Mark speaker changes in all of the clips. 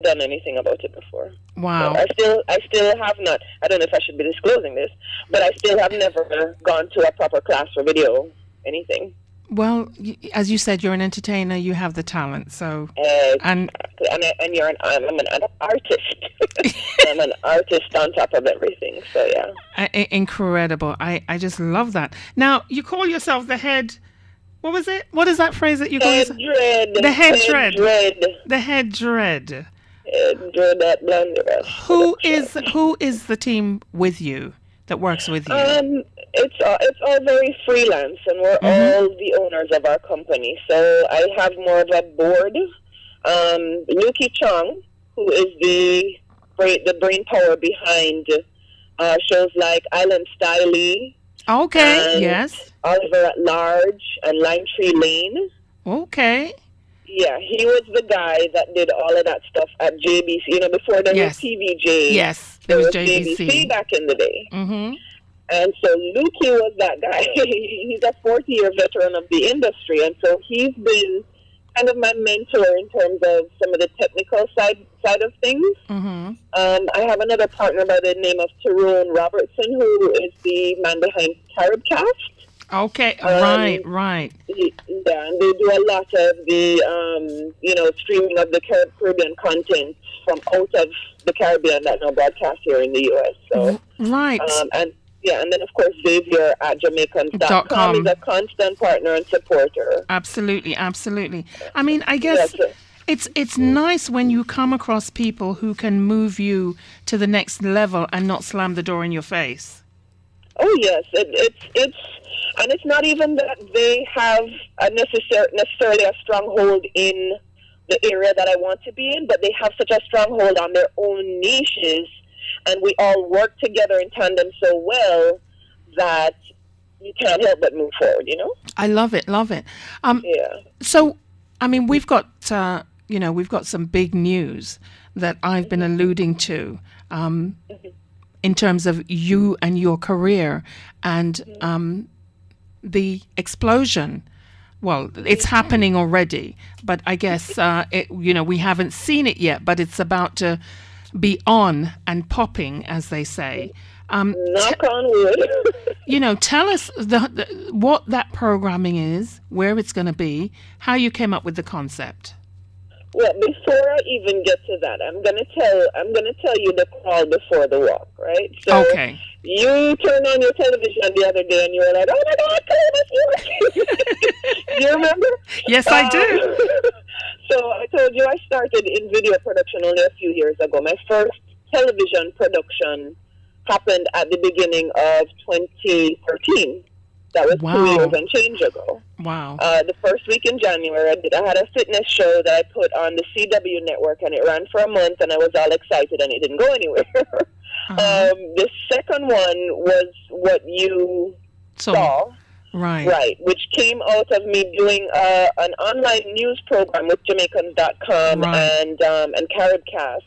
Speaker 1: done anything about it before.
Speaker 2: Wow.
Speaker 1: So I still have not. I don't know if I should be disclosing this, but I still have never gone to a proper class for video anything.
Speaker 2: Well, as you said, you're an entertainer. You have the talent. So
Speaker 1: and I'm an artist. I'm an artist on top of everything. So yeah,
Speaker 2: incredible. I just love that. Now you call yourself the head. What was it? What is that phrase that you call yourself?
Speaker 1: Dread.
Speaker 2: The head dread.
Speaker 1: Dread.
Speaker 2: The head dread.
Speaker 1: Dread at Blondie.
Speaker 2: Who is the team with you that works with you?
Speaker 1: It's all very freelance, and we're all the owners of our company. So I have more of a board. Nuki Chong, who is the brain power behind shows like Island Style.
Speaker 2: Okay. Yes.
Speaker 1: Oliver at Large and Lime Tree Lane.
Speaker 2: Okay.
Speaker 1: Yeah, he was the guy that did all of that stuff at JBC. You know, before there was TVJ.
Speaker 2: Yes, there was JBC
Speaker 1: back in the day.
Speaker 2: Mm-hmm.
Speaker 1: And so Lukey was that guy. He's a 40-year veteran of the industry, and so he's been kind of my mentor in terms of some of the technical side of things.
Speaker 2: Mm-hmm.
Speaker 1: I have another partner by the name of Tyrone Robertson, who is the man behind Calibe Thompson.
Speaker 2: Okay, right.
Speaker 1: Yeah, and they do a lot of the, streaming of the Caribbean content from out of the Caribbean that now broadcast here in the U.S. So,
Speaker 2: right.
Speaker 1: And then, of course, Xavier at Jamaicans.com is a constant partner and supporter.
Speaker 2: Absolutely. I mean, I guess it's nice when you come across people who can move you to the next level and not slam the door in your face.
Speaker 1: Oh, yes. It's not even that they have necessarily a stronghold in the area that I want to be in, but they have such a stronghold on their own niches, and we all work together in tandem so well that you can't help but move forward, you know?
Speaker 2: I love it.
Speaker 1: Yeah.
Speaker 2: So, I mean, we've got some big news that I've been alluding to in terms of you and your career and the explosion. Well, it's happening already, but I guess, we haven't seen it yet, but it's about to be on and popping, as they say.
Speaker 1: Knock on wood.
Speaker 2: Tell us what that programming is, where it's going to be, how you came up with the concept.
Speaker 1: Well, before I even get to that, I'm gonna tell you the crawl before the walk, right? So
Speaker 2: okay.
Speaker 1: You turned on your television the other day and you were like, "Oh my God, do you remember?"
Speaker 2: Yes, I do.
Speaker 1: So I told you I started in video production only a few years ago. My first television production happened at the beginning of 2013. That was 2 years and change ago.
Speaker 2: Wow.
Speaker 1: The first week in January, I had a fitness show that I put on the CW network, and it ran for a month, and I was all excited, and it didn't go anywhere. The second one was what you saw.
Speaker 2: Right.
Speaker 1: Which came out of me doing an online news program with Jamaicans.com and Caribcast,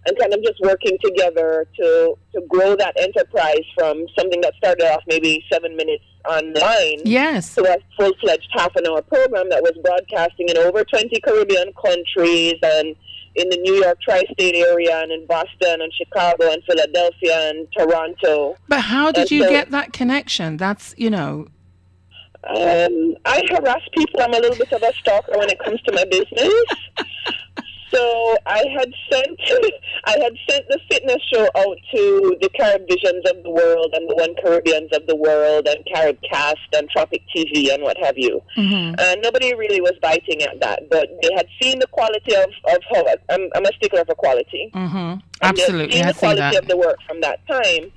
Speaker 1: and kind of just working together to grow that enterprise from something that started off maybe 7 minutes online to a full-fledged half-an-hour program that was broadcasting in over 20 Caribbean countries and in the New York tri-state area and in Boston and Chicago and Philadelphia and Toronto.
Speaker 2: But how did you get that connection? That's,
Speaker 1: I harass people. I'm a little bit of a stalker when it comes to my business. So I had sent the fitness show out to the Caribvisions of the world and the One Caribbeans of the world and Caribcast and Tropic TV and what have you.
Speaker 2: Mm-hmm.
Speaker 1: And nobody really was biting at that, but they had seen the quality of how I'm a stickler for quality.
Speaker 2: Mm-hmm. Absolutely,
Speaker 1: I see the quality of the work from that time.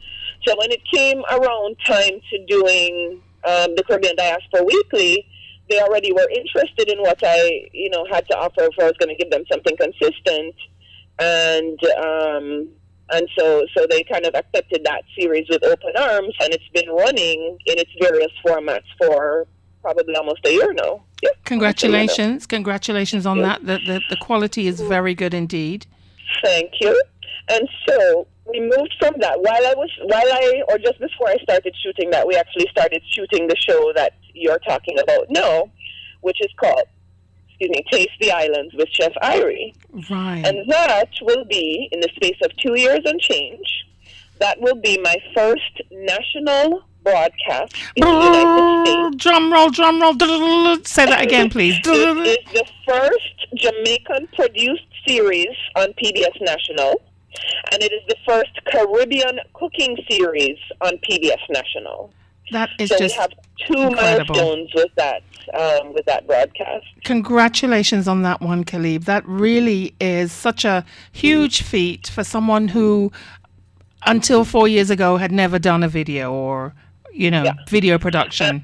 Speaker 1: So when it came around time to doing the Caribbean Diaspora Weekly, they already were interested in what I, had to offer if I was going to give them something consistent, and so they kind of accepted that series with open arms, and it's been running in its various formats for probably almost a year now. Yeah,
Speaker 2: congratulations on that. The quality is very good indeed.
Speaker 1: Thank you. And so we moved from that. Or just before I started shooting that, we actually started shooting the show that you're talking about now, which is called excuse me, Taste the Islands with Chef Irie.
Speaker 2: Right.
Speaker 1: And that will be, in the space of 2 years and change, that will be my first national broadcast in the United States.
Speaker 2: Drum roll, drum roll. Say that again, please.
Speaker 1: It is the first Jamaican-produced series on PBS National, and it is the first Caribbean cooking series on PBS National.
Speaker 2: That is
Speaker 1: so
Speaker 2: just
Speaker 1: we have two
Speaker 2: incredible
Speaker 1: milestones with that broadcast.
Speaker 2: Congratulations on that one, Calibe. That really is such a huge feat for someone who, until 4 years ago, had never done a video or, video production.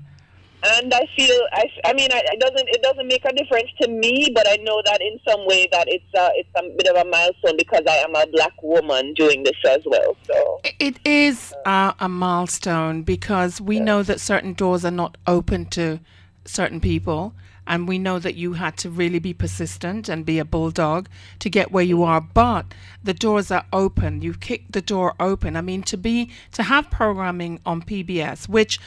Speaker 1: And I feel, it doesn't make a difference to me, but I know that in some way that it's a bit of a milestone because I am a black woman doing this as well. So
Speaker 2: it is a milestone because we know that certain doors are not open to certain people, and we know that you had to really be persistent and be a bulldog to get where you are, but the doors are open. You've kicked the door open. I mean, to have programming on PBS, which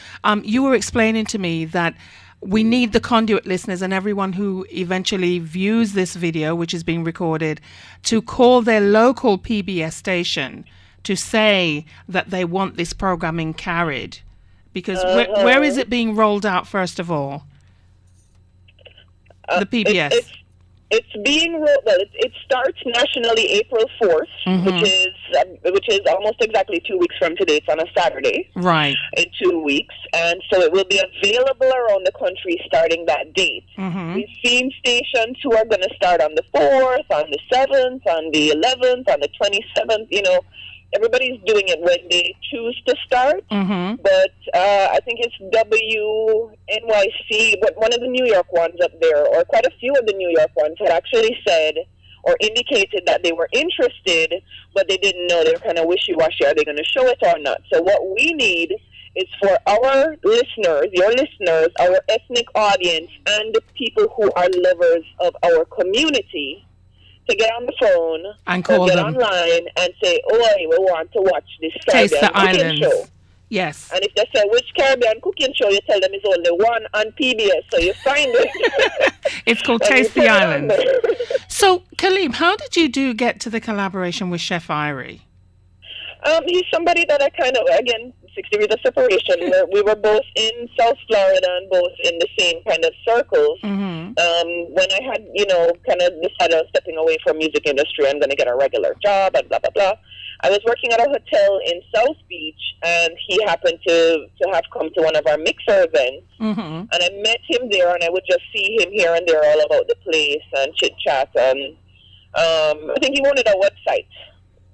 Speaker 2: you were explaining to me that we need the Conduit listeners and everyone who eventually views this video, which is being recorded, to call their local PBS station to say that they want this programming carried. Because where is it being rolled out, first of all? The PBS.
Speaker 1: It's being rolled. Well, it starts nationally April 4th, which is almost exactly 2 weeks from today. It's on a Saturday.
Speaker 2: Right. In
Speaker 1: 2 weeks, and so it will be available around the country starting that date. We've seen stations who are going to start on the 4th, on the 7th, on the 11th, on the 27th. Everybody's doing it when they choose to start, but I think it's WNYC, but one of the New York ones up there, or quite a few of the New York ones, had actually said or indicated that they were interested, but they didn't know. They were kind of wishy-washy. Are they going to show it or not? So what we need is for our listeners, your listeners, our ethnic audience, and the people who are lovers of our community to get on the phone
Speaker 2: and call
Speaker 1: or get
Speaker 2: them
Speaker 1: online and say, "Oh, we want to watch this
Speaker 2: Taste
Speaker 1: Caribbean
Speaker 2: the
Speaker 1: cooking
Speaker 2: Islands."
Speaker 1: show."
Speaker 2: Yes.
Speaker 1: And if they say, "Which Caribbean cooking show?" you tell them it's only one on PBS, so you find it.
Speaker 2: It's called Taste the Islands. So, Calibe, how did you get to the collaboration with Chef Irie?
Speaker 1: He's somebody that I kind of, again, 6 degrees of separation. We were both in South Florida and both in the same kind of circles. When I had, kind of decided I was stepping away from music industry, I'm going to get a regular job and blah, blah, blah. I was working at a hotel in South Beach, and he happened to have come to one of our mixer events. And I met him there, and I would just see him here and there all about the place and chit-chat. And I think he wanted a website.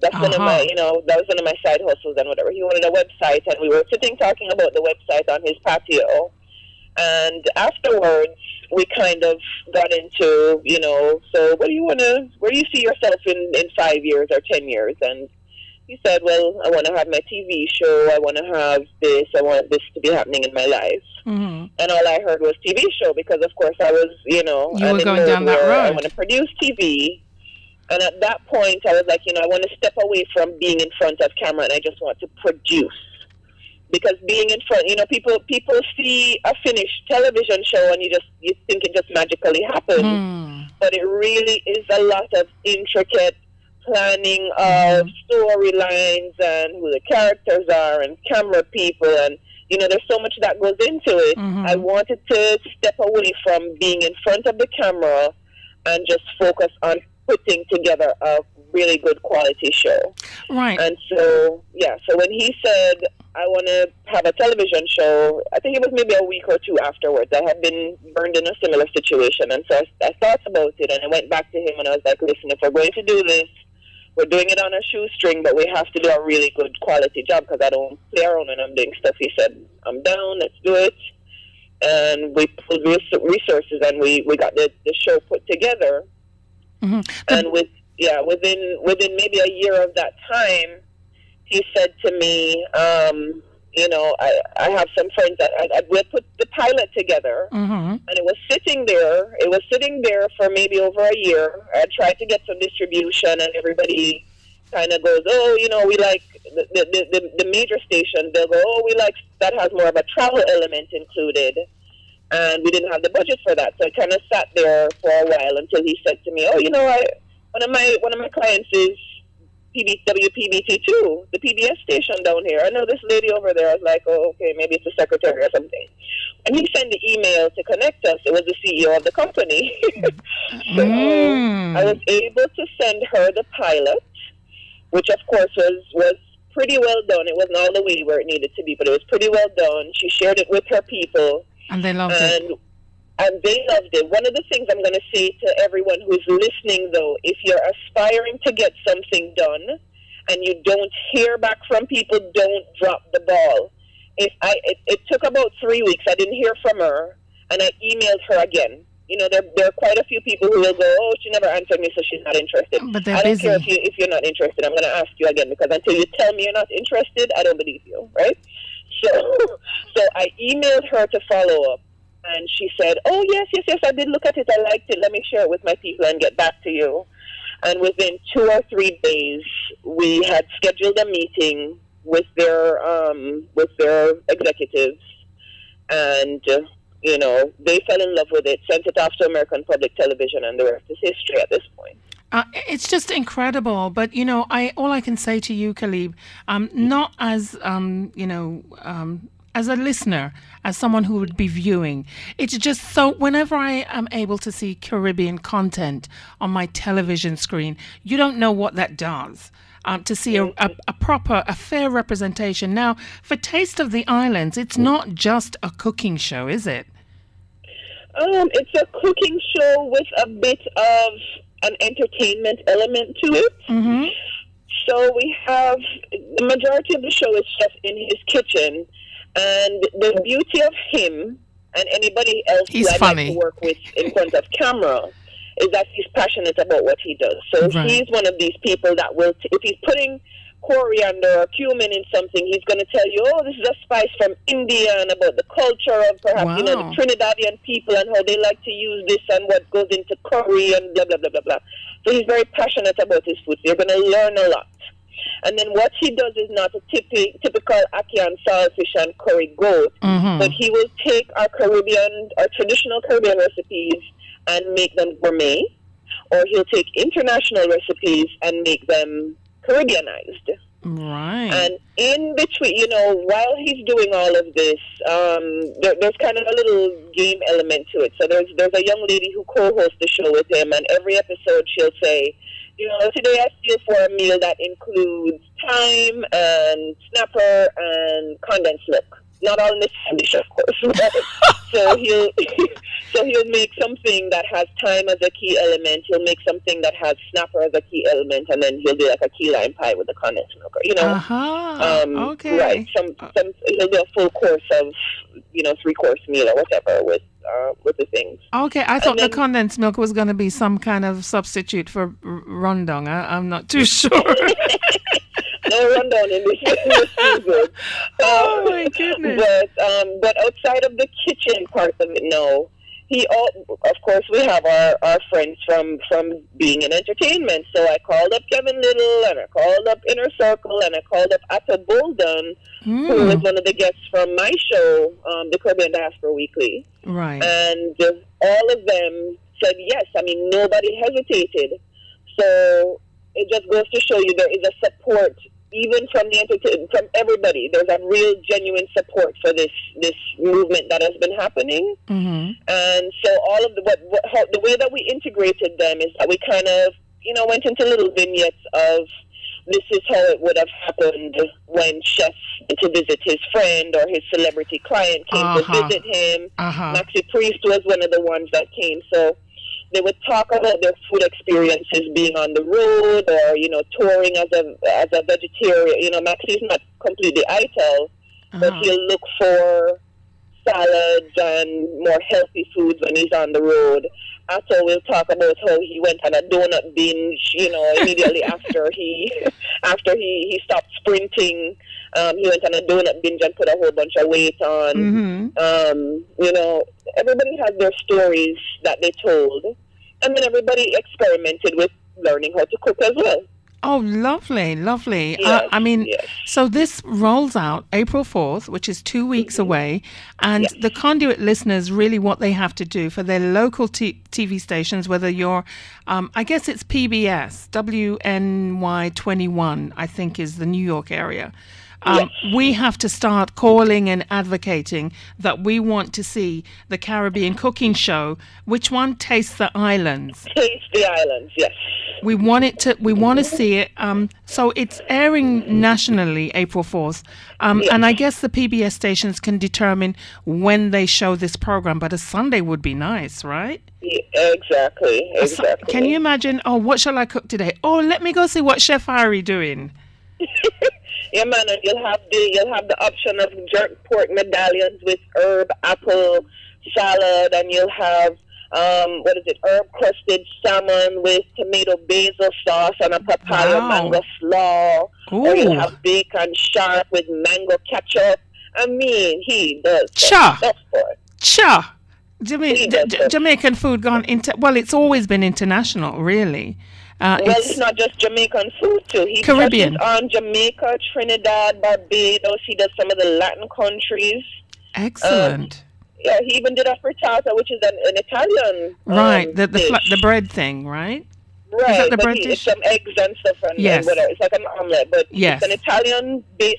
Speaker 1: That's one of my, that was one of my side hustles and whatever. He wanted a website, and we were sitting talking about the website on his patio. And afterwards, we kind of got into, so where do you see yourself in 5 years or 10 years? And he said, well, I want to have my TV show. I want to have this. I want this to be happening in my life. And all I heard was TV show because, of course, I was,
Speaker 2: you were going down that road.
Speaker 1: I want to produce TV. And at that point, I was like, I want to step away from being in front of camera, and I just want to produce. Because being in front, people see a finished television show, and you think it just magically happens. But it really is a lot of intricate planning of storylines and who the characters are and camera people, and there's so much that goes into it. I wanted to step away from being in front of the camera and just focus on putting together a really good quality show.
Speaker 2: Right.
Speaker 1: And so when he said, I want to have a television show, I think it was maybe a week or two afterwards. I had been burned in a similar situation. And so I thought about it, and I went back to him, and I was like, listen, if we're going to do this, we're doing it on a shoestring, but we have to do a really good quality job because I don't play around when I'm doing stuff. He said, I'm down, let's do it. And we pulled resources, and we got the show put together. And within maybe a year of that time, he said to me, I have some friends that we'll put the pilot together, and it was sitting there. It was sitting there for maybe over a year. I tried to get some distribution, and everybody kind of goes, we like the major stations. They'll go, we like that has more of a travel element included. and we didn't have the budget for that. So I kind of sat there for a while until he said to me, "Oh, one of my clients is WPBT2, the PBS station down here. I know this lady over there." I was like, "Oh, okay, maybe it's a secretary or something." And he sent the email to connect us. It was the CEO of the company. So I was able to send her the pilot, which of course was pretty well done. It wasn't all the way where it needed to be, but it was pretty well done. She shared it with her people.
Speaker 2: And they loved it.
Speaker 1: And they loved it. One of the things I'm going to say to everyone who's listening, though, if you're aspiring to get something done and you don't hear back from people, don't drop the ball. It took about 3 weeks. I didn't hear from her, and I emailed her again. There are quite a few people who will go, "Oh, she never answered me, so she's not interested."
Speaker 2: But they're
Speaker 1: I don't
Speaker 2: busy.
Speaker 1: care if you're not interested. I'm going to ask you again, because until you tell me you're not interested, I don't believe you, right? So I emailed her to follow up. And she said, "Oh, yes, I did look at it. I liked it. Let me share it with my people and get back to you." And within 2 or 3 days, we had scheduled a meeting with their executives. And, they fell in love with it, sent it off to American Public Television, and the rest is history at this point.
Speaker 2: It's just incredible. But, all I can say to you, Calibe, not as, as a listener, as someone who would be viewing, it's just so, whenever I am able to see Caribbean content on my television screen, you don't know what that does. To see a fair representation. Now, for Taste of the Islands, it's not just a cooking show, is it?
Speaker 1: It's a cooking show with a bit of an entertainment element to it.
Speaker 2: Mm-hmm.
Speaker 1: So we have, the majority of the show is just in his kitchen. And the beauty of him and anybody else who I'd like to work with in front of camera is that he's passionate about what he does. So he's one of these people that will, if he's putting coriander or cumin in something, he's going to tell you, "Oh, this is a spice from India," and about the culture of perhaps, the Trinidadian people and how they like to use this and what goes into curry and blah, blah, blah, blah, blah. So he's very passionate about his food. So you're going to learn a lot. And then what he does is not a typical ackee and saltfish and curry goat, but he will take our traditional Caribbean recipes and make them gourmet, or he'll take international recipes and make them Caribbeanized.
Speaker 2: Right.
Speaker 1: And in between, while he's doing all of this, there's kind of a little game element to it. So there's a young lady who co-hosts the show with him, and every episode she'll say, "Today I feel for a meal that includes thyme and snapper and condensed milk." Not all in the same dish, of course. So he'll make something that has thyme as a key element. He'll make something that has snapper as a key element, and then he'll do like a key lime pie with the condensed milk.
Speaker 2: Okay.
Speaker 1: Right. He'll do a full course of 3-course meal or whatever with the things.
Speaker 2: Okay, I thought the condensed milk was going to be some kind of substitute for rondong. I'm not too sure.
Speaker 1: No rundown in this season.
Speaker 2: Oh my goodness!
Speaker 1: But outside of the kitchen part of it, no. Of course, we have our friends from being in entertainment. So I called up Kevin Little, and I called up Inner Circle, and I called up Atta Bolden, who was one of the guests from my show, the Caribbean Diaspora Weekly.
Speaker 2: Right.
Speaker 1: And all of them said yes. I mean, nobody hesitated. So it just goes to show you there is a support, even from from everybody. There's a real genuine support for this movement that has been happening. Mm-hmm. And so all of the way that we integrated them is that we kind of went into little vignettes of this is how it would have happened when Chef went to visit his friend or his celebrity client came to visit him. Maxi Priest was one of the ones that came. So they would talk about their food experiences being on the road or, touring as a vegetarian. Maxi's not completely ITEL, but he'll look for salads and more healthy foods when he's on the road. Atto will talk about how he went on a donut binge, immediately after he stopped sprinting. He went on a donut binge and put a whole bunch of weight on. Everybody had their stories that they told. And then everybody experimented with learning how to cook as well.
Speaker 2: Oh, lovely, lovely.
Speaker 1: Yes,
Speaker 2: I mean,
Speaker 1: yes.
Speaker 2: so this rolls out April 4th, which is 2 weeks away. And
Speaker 1: Yes.
Speaker 2: the Conduit listeners, really what they have to do for their local TV stations, whether you're, I guess it's PBS, WNY21, I think is the New York area. We have to start calling and advocating that we want to see the Caribbean cooking show. Which one? Taste the Islands.
Speaker 1: Taste the Islands, yes.
Speaker 2: We want it to. We want to see it. So it's airing nationally April 4th, and I guess the PBS stations can determine when they show this program. But a Sunday would be nice, right?
Speaker 1: Yeah, exactly.
Speaker 2: Can you imagine? Oh, what shall I cook today? Oh, let me go see what Chef Harry doing.
Speaker 1: Yeah, man, and you'll have the option of jerk pork medallions with herb apple salad, and you'll have herb crusted salmon with tomato basil sauce and a papaya mango slaw. Or you'll have bacon sharp with mango ketchup. I mean, he does stuff for it.
Speaker 2: Cha. Jamaican food gone into. Well, it's always been international, really.
Speaker 1: It's not just Jamaican food too. He
Speaker 2: Caribbean.
Speaker 1: touches on Jamaica, Trinidad, Barbados. He does some of the Latin countries.
Speaker 2: Excellent.
Speaker 1: Yeah, he even did a frittata, which is an Italian
Speaker 2: right,
Speaker 1: dish.
Speaker 2: the bread thing, right?
Speaker 1: Right,
Speaker 2: is that the
Speaker 1: but
Speaker 2: bread dish?
Speaker 1: It's some eggs and stuff and whatever. It's like an omelette, but it's an Italian-based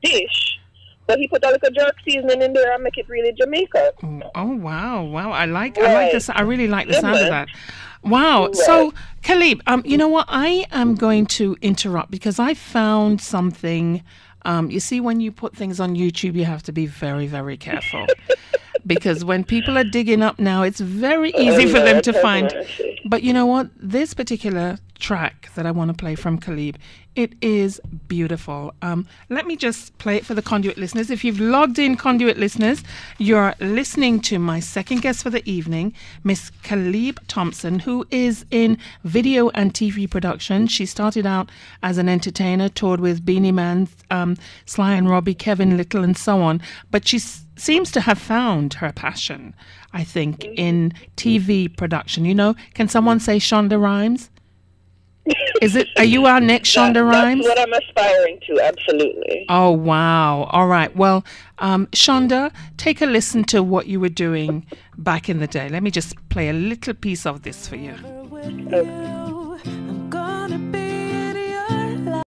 Speaker 1: dish. But he put a little jerk seasoning in there and make it really Jamaica.
Speaker 2: Oh wow! I like this. I really like the sound of that. Wow.
Speaker 1: Right.
Speaker 2: So, Calibe, you know what? I am going to interrupt because I found something. You see, when you put things on YouTube, you have to be very, very careful. Because when people are digging up now, it's very easy for them to find. But you know what? This particular track that I want to play from Calibe, it is beautiful. Let me just play it for the Conduit listeners. If you've logged in, Conduit listeners, you're listening to my second guest for the evening, Miss Calibe Thompson, who is in video and TV production. She started out as an entertainer, toured with Beanie Man, Sly and Robbie, Kevin Little, and so on. But she seems to have found her passion, I think, in TV production. You know, can someone say Shonda Rhimes? Are you our next Shonda Rhimes?
Speaker 1: That's what I'm aspiring to, absolutely.
Speaker 2: Oh, wow. All right. Well, Shonda, take a listen to what you were doing back in the day. Let me just play a little piece of this for you.
Speaker 1: Okay.